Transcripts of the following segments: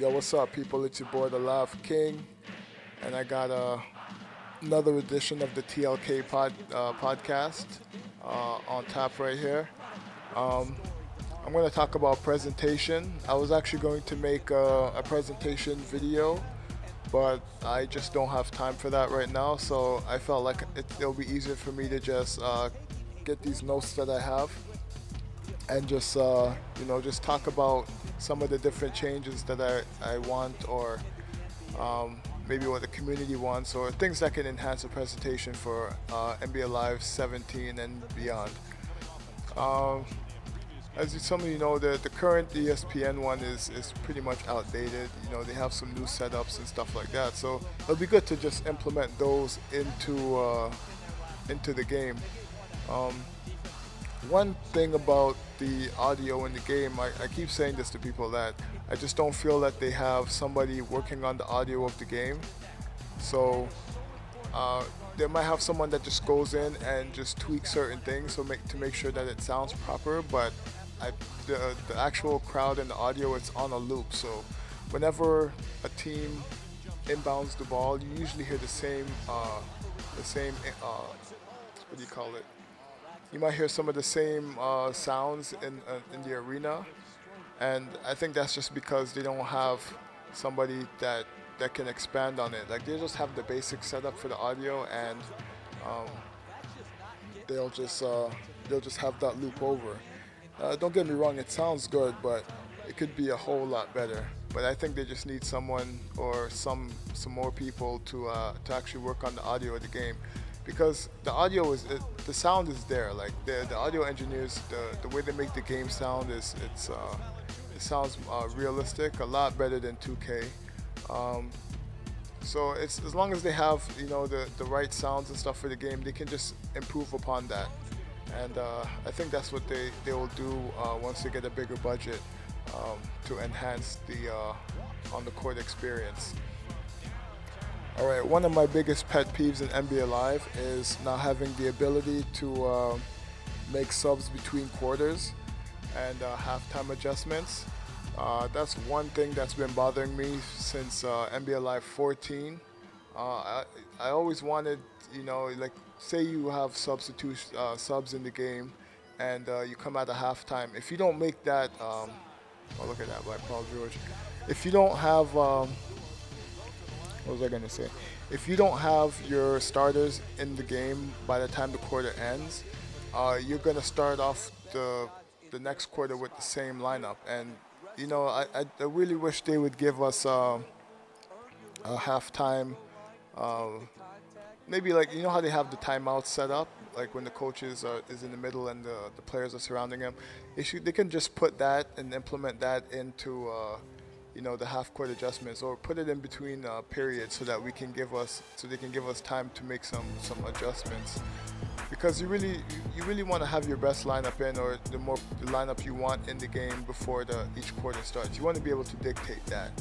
Yo, what's up, people? It's your boy, the Love King, and I got another edition of the TLK podcast on tap right here. Um, I'm going to talk about presentation. I was actually going to make a presentation video, but I just don't have time for that right now. So I felt like it'll be easier for me to just get these notes that I have and just just talk about some of the different changes that I want, or maybe what the community wants, or things that can enhance the presentation for NBA Live 17 and beyond. Um, some of you know, the current ESPN one is pretty much outdated. They have some new setups and stuff like that. So it'll be good to just implement those into the game. Um, One thing about the audio in the game, I keep saying this to people, that I just don't feel that they have somebody working on the audio of the game. So uh, they might have someone that just goes in and just tweaks certain things to make sure that it sounds proper. But I, the actual crowd and the audio, it's on a loop. So whenever a team inbounds the ball, you usually hear the same what do you call it? You might hear some of the same sounds in the arena, and I think that's just because they don't have somebody that can expand on it. Like, they just have the basic setup for the audio, and um, they'll just they'll just have that loop over. Don't get me wrong, it sounds good, but it could be a whole lot better. But I think they just need someone, or some more people to actually work on the audio of the game, because the audio the sound is there. Like, the audio engineers, the way they make the game sound it sounds realistic, a lot better than 2K. Um, so it's, as long as they have the right sounds and stuff for the game, they can just improve upon that. And I think that's what they will do once they get a bigger budget, to enhance the on the court experience. All right, one of my biggest pet peeves in NBA Live is not having the ability to make subs between quarters and halftime adjustments. That's one thing that's been bothering me since NBA Live 14. I always wanted, like, say you have subs in the game, and you come out of halftime. If you don't make that, oh, look at that, Black Paul George. If you don't have, what was I gonna say? If you don't have your starters in the game by the time the quarter ends, you're gonna start off the next quarter with the same lineup. And I really wish they would give us a halftime. Uh, Maybe, like, how they have the timeouts set up, like when the coach is in the middle and the players are surrounding him. They can just put that and implement that into the half court adjustments, or put it in between periods, so that they can give us time to make some adjustments. Because you really want to have your best lineup in, or the lineup you want in the game before each quarter starts. You want to be able to dictate that.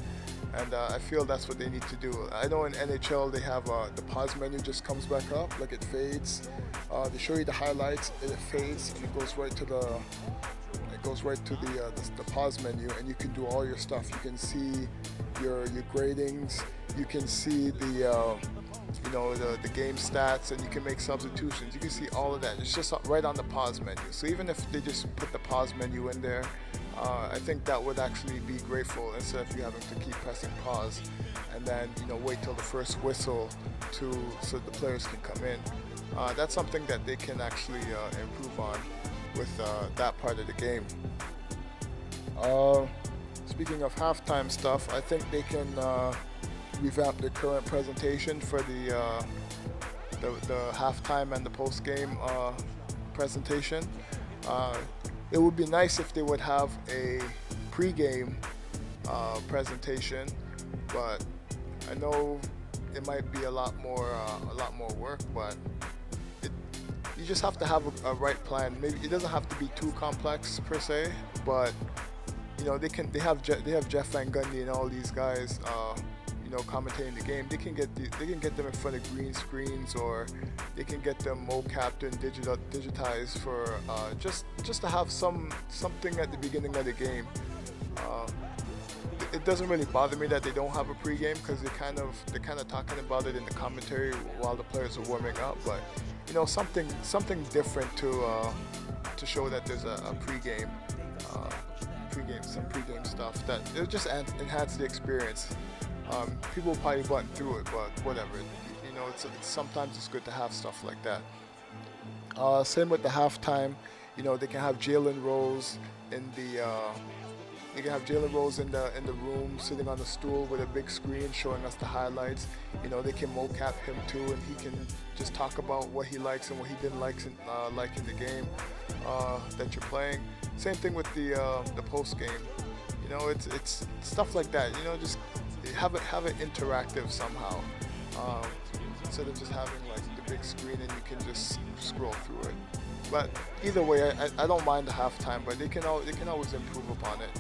And I feel that's what they need to do. I know in NHL they have the pause menu just comes back up, like it fades. They show you the highlights, and it fades, and it goes right to the pause menu, and you can do all your stuff. You can see your gradings. You can see the game stats, and you can make substitutions. You can see all of that. It's just right on the pause menu. So even if they just put the pause menu in there, I think that would actually be grateful, instead of you having to keep pressing pause and then wait till the first whistle so the players can come in. That's something that they can actually improve on with that part of the game. Speaking of halftime stuff, I think they can revamp the current presentation for the halftime and the post game presentation. It would be nice if they would have a pre-game presentation, but I know it might be a lot more work. But you just have to have a right plan. Maybe it doesn't have to be too complex per se, but they have Jeff Van Gundy and all these guys commentating the game. They can get them in front of green screens, or they can get them mo-capped and digitized for just to have something at the beginning of the game. it doesn't really bother me that they don't have a pregame because they're kind of talking about it in the commentary while the players are warming up. But you know, something different to show that there's a pregame, some pregame stuff that it'll just enhance the experience. People will probably button through it, but whatever. You know, sometimes it's good to have stuff like that. Same with the halftime. You know, they can have Jalen Rose in the room, sitting on a stool with a big screen showing us the highlights. You know, they can mocap him too, and he can just talk about what he likes and what he didn't like in the game that you're playing. Same thing with the post game. You know, it's stuff like that. You know, just have it interactive somehow. Instead of just having like the big screen and you can just scroll through it. But either way, I don't mind the halftime, but they can always improve upon it.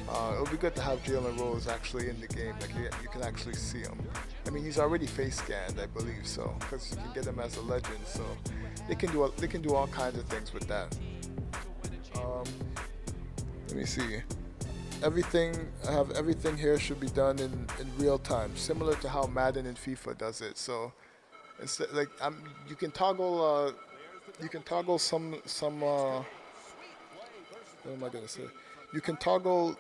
It would be good to have Jalen Rose actually in the game, like you can actually see him. I mean, he's already face scanned, I believe, so because you can get him as a legend, so they can do all kinds of things with that. Let me see. Everything here should be done in real time, similar to how Madden and FIFA does it. So instead, like you can toggle some what am I gonna say? You can toggle,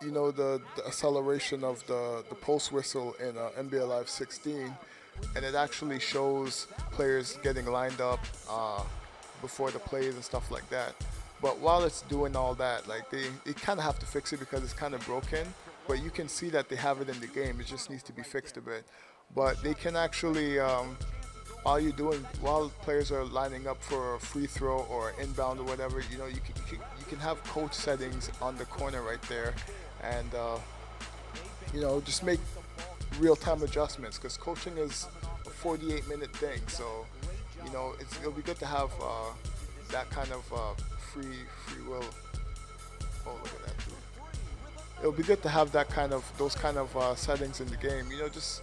you know, the acceleration of the post whistle in NBA Live 16, and it actually shows players getting lined up before the plays and stuff like that. But while it's doing all that, like they kind of have to fix it because it's kind of broken. But you can see that they have it in the game. It just needs to be fixed a bit. But they can actually, while players are lining up for a free throw or inbound or whatever, you know, you can have coach settings on the corner right there, and you know, just make real-time adjustments because coaching is a 48-minute thing. So, you know, it'll be good to have that kind of free will. Oh, look at that, dude. It'll be good to have those kind of settings in the game. You know, just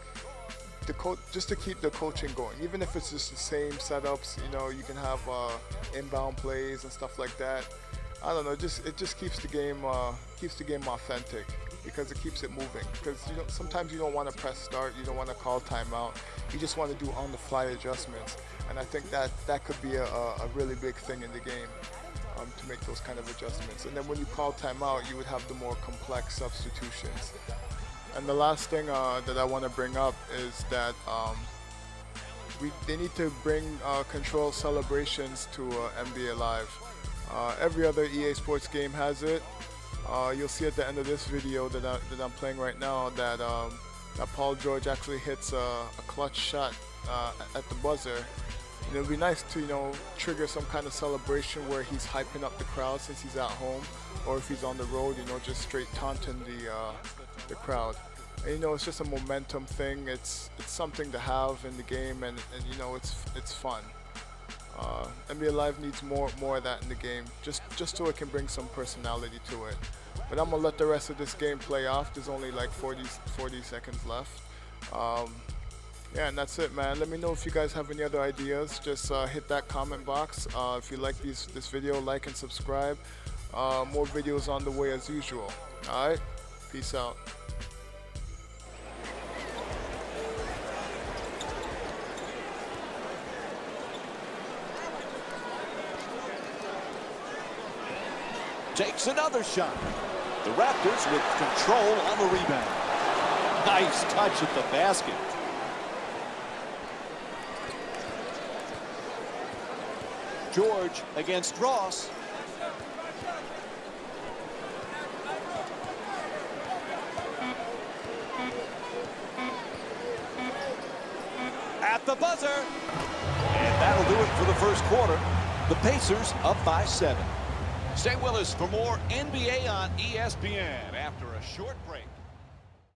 to keep the coaching going, even if it's just the same setups. You know, you can have inbound plays and stuff like that. I don't know, it just keeps the game authentic because it keeps it moving. Because sometimes you don't want to press start, you don't want to call timeout, you just want to do on-the-fly adjustments. And I think that could be a really big thing in the game, to make those kind of adjustments. And then when you call timeout, you would have the more complex substitutions. And the last thing that I want to bring up is that they need to bring control celebrations to NBA Live. Every other EA Sports game has it. You'll see at the end of this video that I'm playing right now that Paul George actually hits a clutch shot at the buzzer. And it would be nice to, you know, trigger some kind of celebration where he's hyping up the crowd since he's at home, or if he's on the road, you know, just straight taunting the crowd. And, you know, it's just a momentum thing. It's something to have in the game, and you know, it's fun. NBA Live needs more of that in the game, just so it can bring some personality to it. But I'm gonna let the rest of this game play off. There's only like 40 seconds left. Yeah, and that's it, man. Let me know if you guys have any other ideas. Just hit that comment box. If you like this video, like and subscribe. More videos on the way as usual. All right, peace out. Takes another shot. The Raptors with control on the rebound. Nice touch at the basket. George against Ross. At the buzzer. And that'll do it for the first quarter. The Pacers up by 7. Stay with us for more NBA on ESPN after a short break.